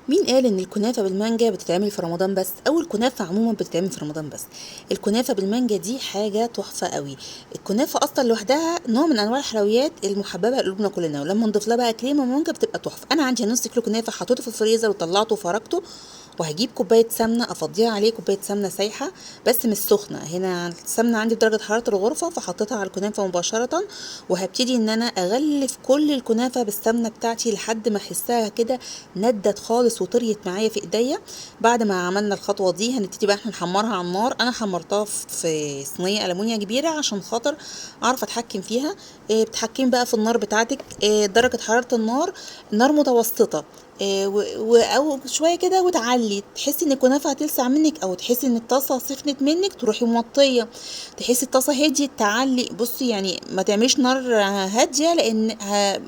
مين قال ان الكنافه بالمانجا بتتعمل في رمضان بس، او الكنافه عموما بتتعمل في رمضان بس؟ الكنافه بالمانجا دي حاجه تحفه قوي. الكنافه اصلا لوحدها نوع من انواع الحلويات المحببه لقلوبنا كلنا، ولما نضيف لها بقى كريمه مانجا بتبقى تحفه. انا عندي نص كيلو كنافه حطيته في الفريزر وطلعته وفركته، وهجيب كوبايه سمنه افضيها عليه، كوبايه سمنه سايحه بس مش سخنه. هنا السمنه عندي بدرجه حراره الغرفه، فحطيتها على الكنافه مباشره، وهبتدي ان انا اغلف كل الكنافه بالسمنه بتاعتي لحد ما احسها كده ندت خالص وطريت معايا في ايديا. بعد ما عملنا الخطوه دي هنبتدي بقى احنا نحمرها على النار. انا حمرتها في صينيه المونيا كبيره عشان خاطر اعرف اتحكم فيها. بتحكم بقى في النار بتاعتك، درجه حراره النار نار متوسطه، او شويه كده وتعلي، تحسي ان الكنافه هتلسع منك، او تحسي ان الطاسه سخنت منك تروحي موطيه، تحسي الطاسه هديت تعلي. بصي يعني ما تعمليش نار هاديه، لان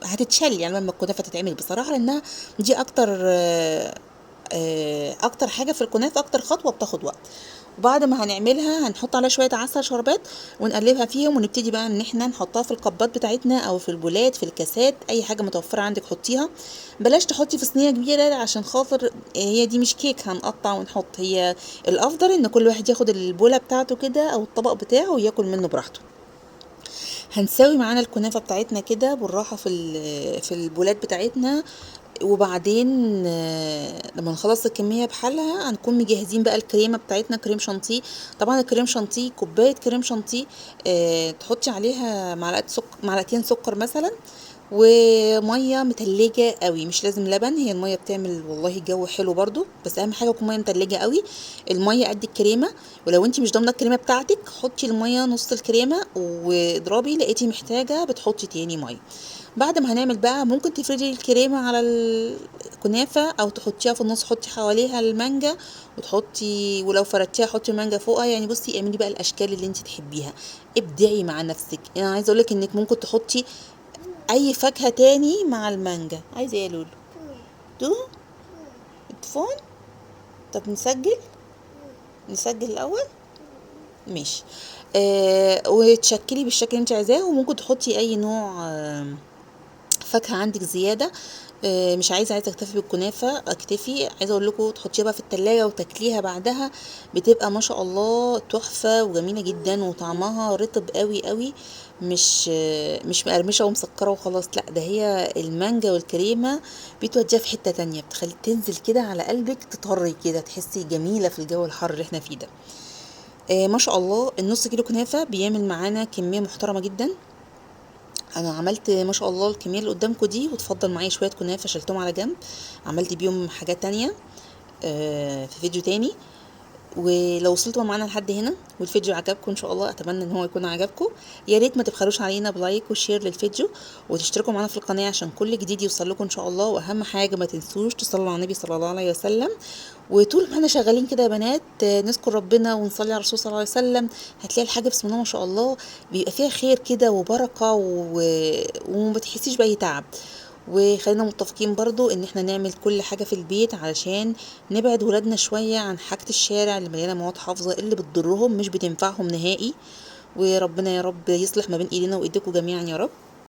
هتتشل يعني لما الكنافه تتعمل بصراحه، لانها دي اكتر حاجه في الكنافه، اكتر خطوه بتاخد وقت. وبعد ما هنعملها هنحط عليها شويه عسل شربات ونقلبها فيهم، ونبتدي بقى ان احنا نحطها في القبات بتاعتنا او في البولات في الكاسات، اي حاجه متوفره عندك حطيها. بلاش تحطي في صينيه كبيره عشان خاطر هي دي مش كيك هنقطع ونحط. هي الافضل ان كل واحد ياخد البوله بتاعته كده او الطبق بتاعه وياكل منه براحته. هنساوي معانا الكنافه بتاعتنا كده بالراحه في البولات بتاعتنا. وبعدين لما نخلص الكمية بحالها هنكون مجهزين بقى الكريمة بتاعتنا، كريم شانتيه. طبعا الكريم شانتيه كوباية كريم شانتيه، تحطي عليها معلقتين سكر مثلا، وميه متلجه قوي، مش لازم لبن، هي الميه بتعمل والله جو حلو برضو، بس اهم حاجه تكون ميه متلجه قوي. الميه قد الكريمه، ولو انت مش ضامنه الكريمه بتاعتك حطي الميه نص الكريمه، واضربي لقيتي محتاجه بتحطي تاني ميه. بعد ما هنعمل بقى ممكن تفردي الكريمه على الكنافه، او تحطيها في النص، حطي حواليها المانجا وتحطي، ولو فردتيها حطي مانجا فوقها. يعني بصي اعملي بقى الاشكال اللي انت تحبيها، ابدعي مع نفسك. انا عايزه اقولك انك ممكن تحطي اي فاكهة تاني مع المانجا. عايزة ايه يا لولو؟ تو التفون. طب نسجل الاول. ماشي. وتشكلي بالشكل اللي انت عايزاه، وممكن تحطي اي نوع فاكهة عندك زيادة. مش عايزة تكتفي بالكنافة اكتفي. عايزة اقول لكم تحطيها بقى في التلاجة وتاكليها بعدها، بتبقى ما شاء الله تحفة وجميلة جدا، وطعمها رطب قوي قوي، مش مقرمشة ومسكرة وخلاص، لا ده هي المانجا والكريمة بتوديها في حتة تانية، بتخلي تنزل كده على قلبك تطري كده، تحسي جميلة في الجو الحر اللي احنا فيه ده. ما شاء الله النص كيلو كنافة بيعمل معانا كمية محترمة جدا. انا عملت ما شاء الله الكميه اللي قدامكم دي، وتفضل معايا شويه كنافه شلتهم على جنب، عملت بيهم حاجات تانية في فيديو تاني. ولو وصلتوا معانا لحد هنا والفيديو عجبكم ان شاء الله، اتمنى ان هو يكون عجبكم. يا ريت ما تبخلوش علينا بلايك وشير للفيديو، وتشتركوا معانا في القناه عشان كل جديد يوصل لكم ان شاء الله. واهم حاجه ما تنسوش تصلوا على النبي صلى الله عليه وسلم. وطول ما احنا شغالين كده يا بنات نذكر ربنا ونصلي على الرسول صلى الله عليه وسلم، هتلاقي الحاجه بسم الله ما شاء الله بيبقى فيها خير كده وبركه وما تحسيش باي تعب. وخلينا متفقين برضو ان احنا نعمل كل حاجة في البيت علشان نبعد ولادنا شوية عن حاجة الشارع اللي مليانة مواد حافظة اللي بتضرهم مش بتنفعهم نهائي. وربنا يا رب يصلح ما بين ايدينا وايديكم جميعا يا رب.